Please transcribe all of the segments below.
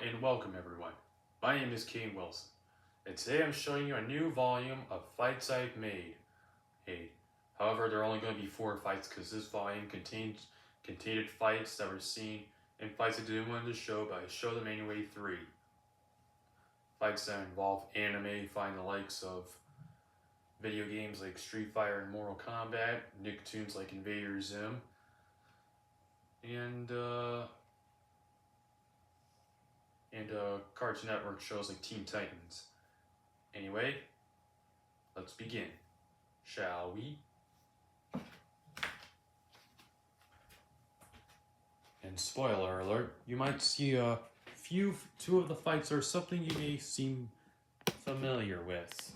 and welcome everyone. My name is Kane Wilson, and today I'm showing you a new volume of fights I've made. However, there are only going to be 4 fights because this volume contained fights that were seen and fights I didn't want to show, but I showed them anyway 3. Fights that involve anime, find the likes of video games like Street Fighter and Mortal Kombat, Nicktoons like Invader Zim, and Cartoon Network shows like Teen Titans. Anyway, let's begin, shall we? And spoiler alert, you might see two of the fights are something you may seem familiar with.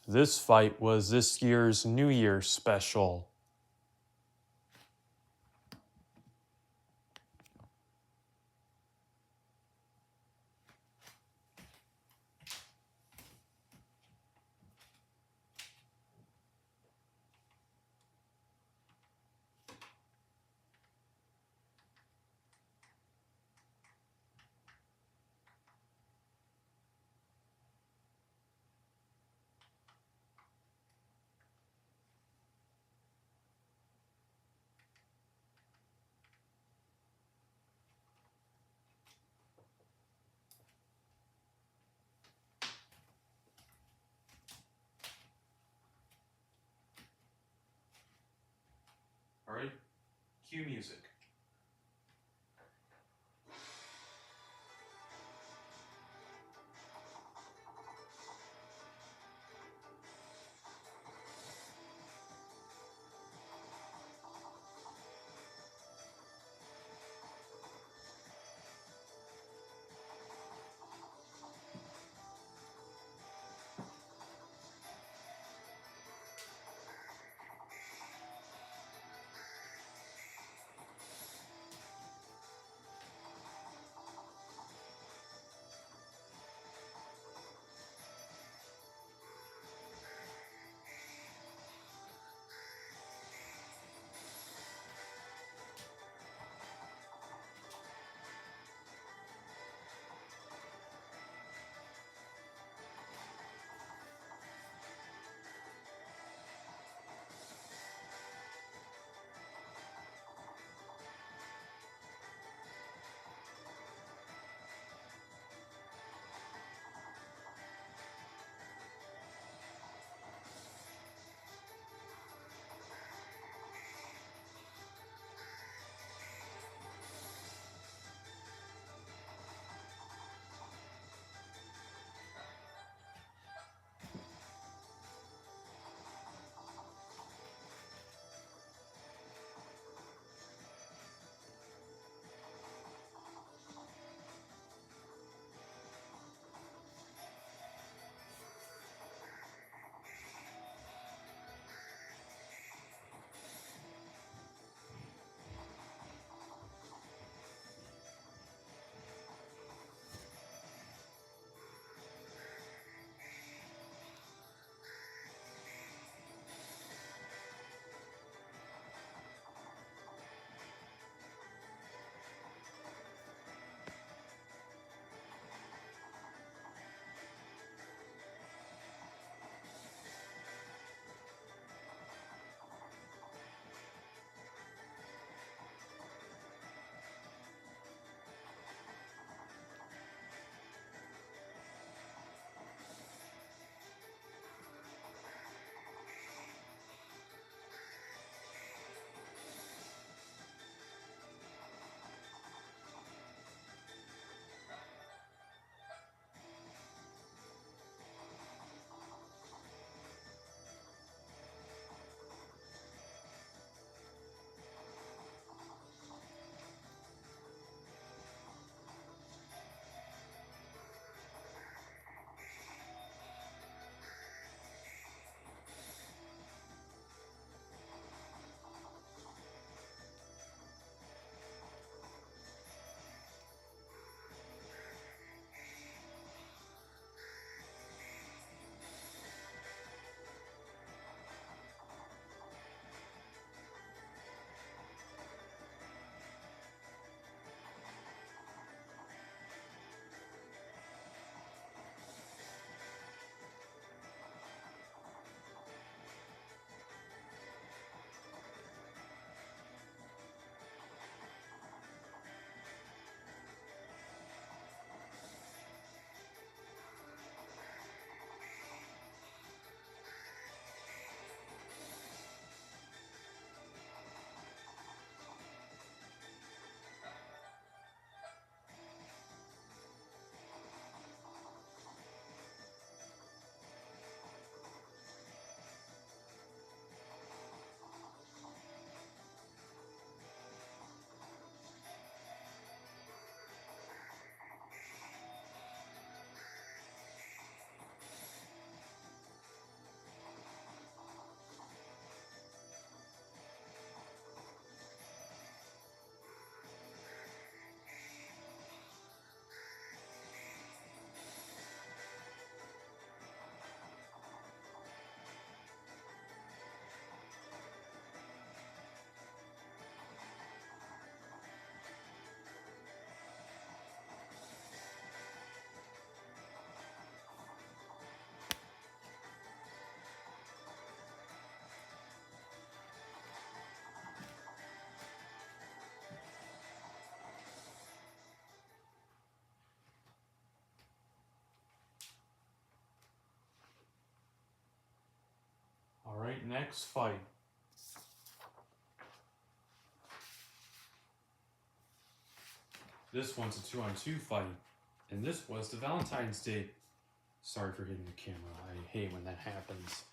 This fight was this year's New Year special. Alright, cue music. Alright, next fight. This one's a 2-on-2 fight. And this was the Valentine's Day. Sorry for hitting the camera. I hate when that happens.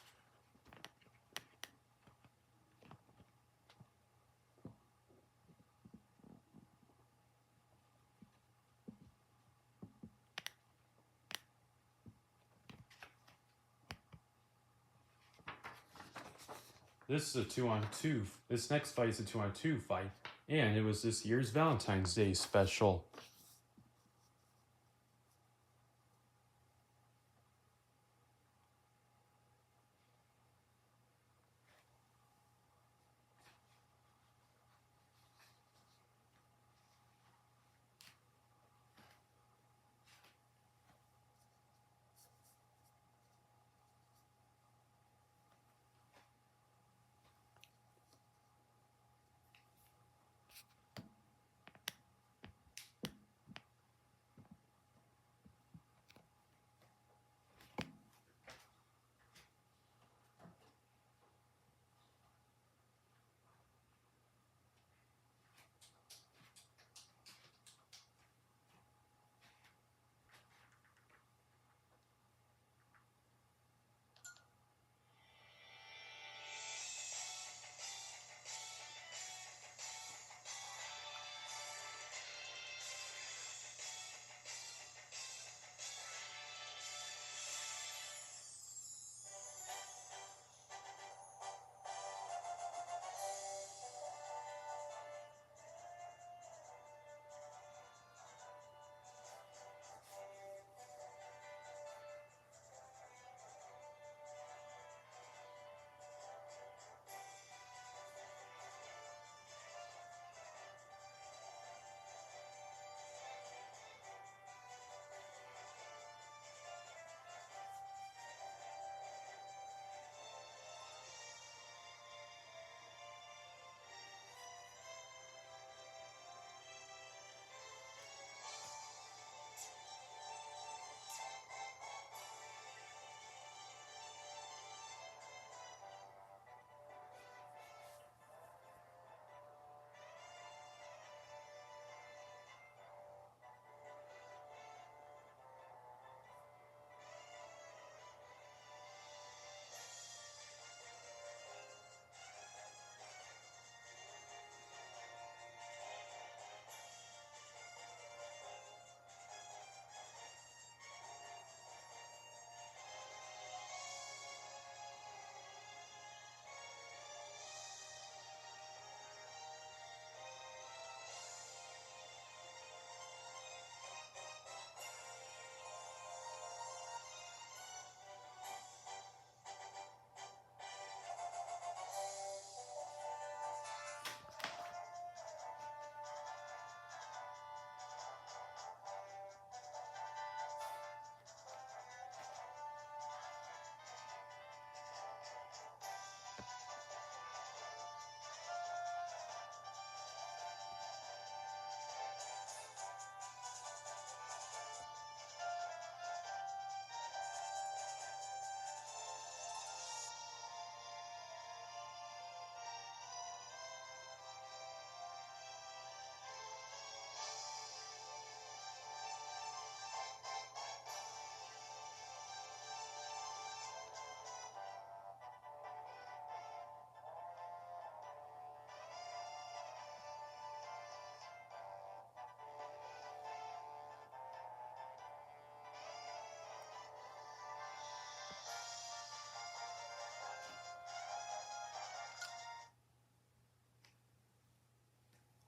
This is a 2-on-2. This next fight is a 2-on-2 fight. And it was this year's Valentine's Day special.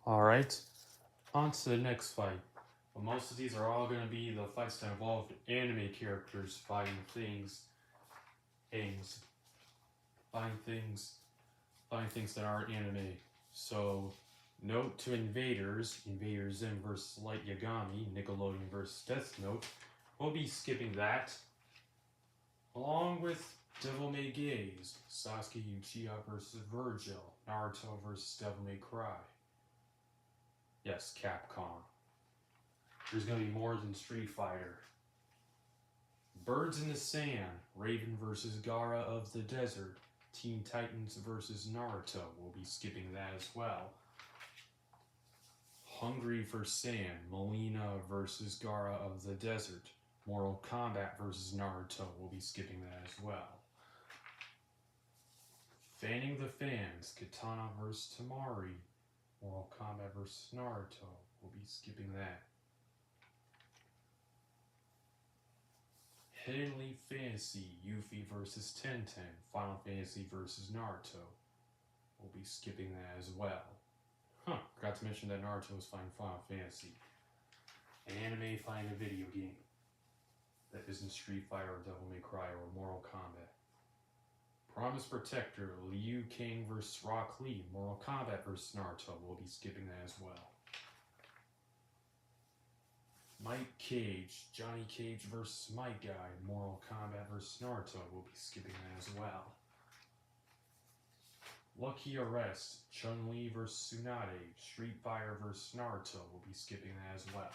Alright, on to the next fight. Well, most of these are all going to be the fights that involve anime characters fighting things that aren't anime. So, note to Invaders, Invader Zim vs. Light Yagami, Nickelodeon vs. Death Note. We'll be skipping that. Along with Devil May Gaze, Sasuke Uchiha vs. Virgil, Naruto vs. Devil May Cry. Yes, Capcom. There's going to be more than Street Fighter. Birds in the Sand, Raven vs. Gara of the Desert, Teen Titans vs. Naruto. We'll be skipping that as well. Hungry for Sand, Melina vs. Gaara of the Desert. Mortal Kombat vs. Naruto. We'll be skipping that as well. Fanning the Fans, Katana vs. Tamari. Mortal Kombat vs. Naruto. We'll be skipping that. Hidden Leaf Fantasy, Yuffie vs. Tenten, Final Fantasy vs. Naruto. We'll be skipping that as well. Forgot to mention that Naruto was fighting Final Fantasy. An anime fighting a video game that isn't Street Fighter or Devil May Cry or Mortal Kombat. Promise Protector, Liu Kang vs. Rock Lee, Mortal Kombat vs. Naruto. We'll be skipping that as well. Mike Cage, Johnny Cage vs. Mike Guy, Mortal Kombat vs. Naruto. We'll be skipping that as well. Lucky Arrest, Chun-Li vs. Tsunade, Street Fighter vs. Naruto. We'll be skipping that as well.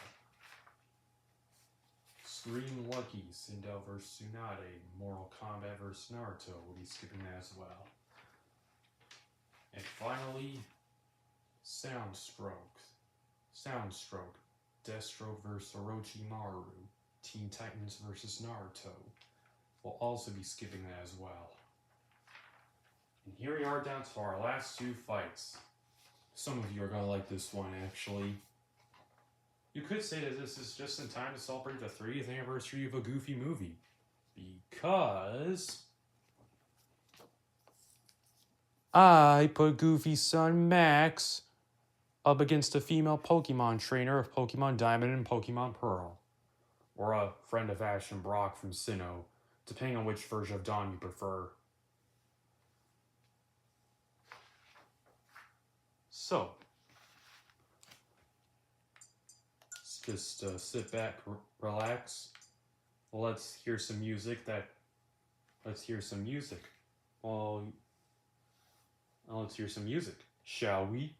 Scream Lucky, Sindel vs. Tsunade, Mortal Kombat vs. Naruto. We'll be skipping that as well. And finally, Soundstroke, Deathstroke vs. Orochimaru, Teen Titans vs. Naruto. We'll also be skipping that as well. And here we are down to our last two fights. Some of you are going to like this one, actually. You could say that this is just in time to celebrate the 30th anniversary of a Goofy movie. Because I put Goofy's son Max up against a female Pokemon trainer of Pokemon Diamond and Pokemon Pearl. Or a friend of Ash and Brock from Sinnoh, depending on which version of Dawn you prefer. So, just sit back, relax. Let's hear some music. Let's hear some music. Well, let's hear some music, shall we?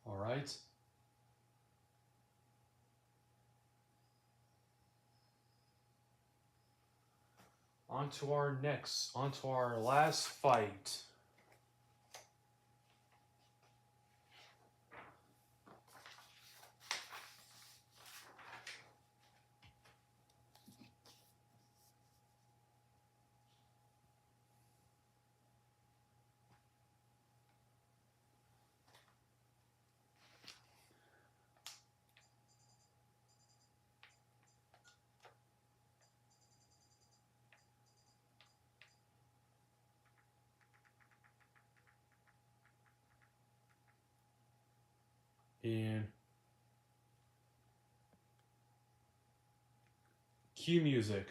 All right. On to our last fight. And cue music.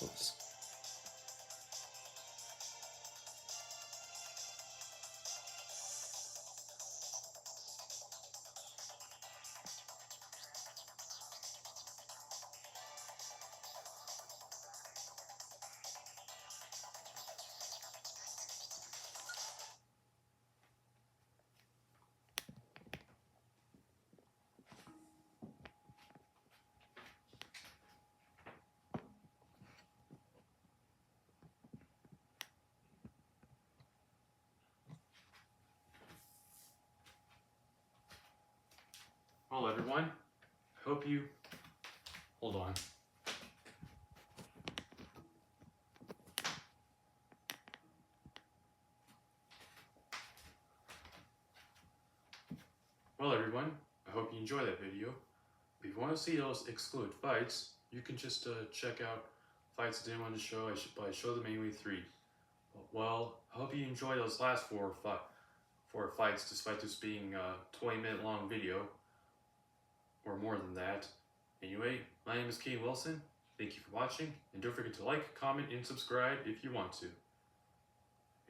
Oops. Well, everyone, I hope you... Hold on. Well, everyone, I hope you enjoyed that video. If you want to see those excluded fights, you can just check out fights I didn't want to show. I showed them anyway 3. Well, I hope you enjoyed those last 4 fights, despite this being a 20-minute long video, or more than that. Anyway, my name is Kane Wilson. Thank you for watching, and don't forget to like, comment, and subscribe if you want to.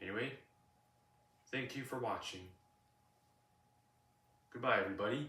Anyway, thank you for watching. Goodbye, everybody.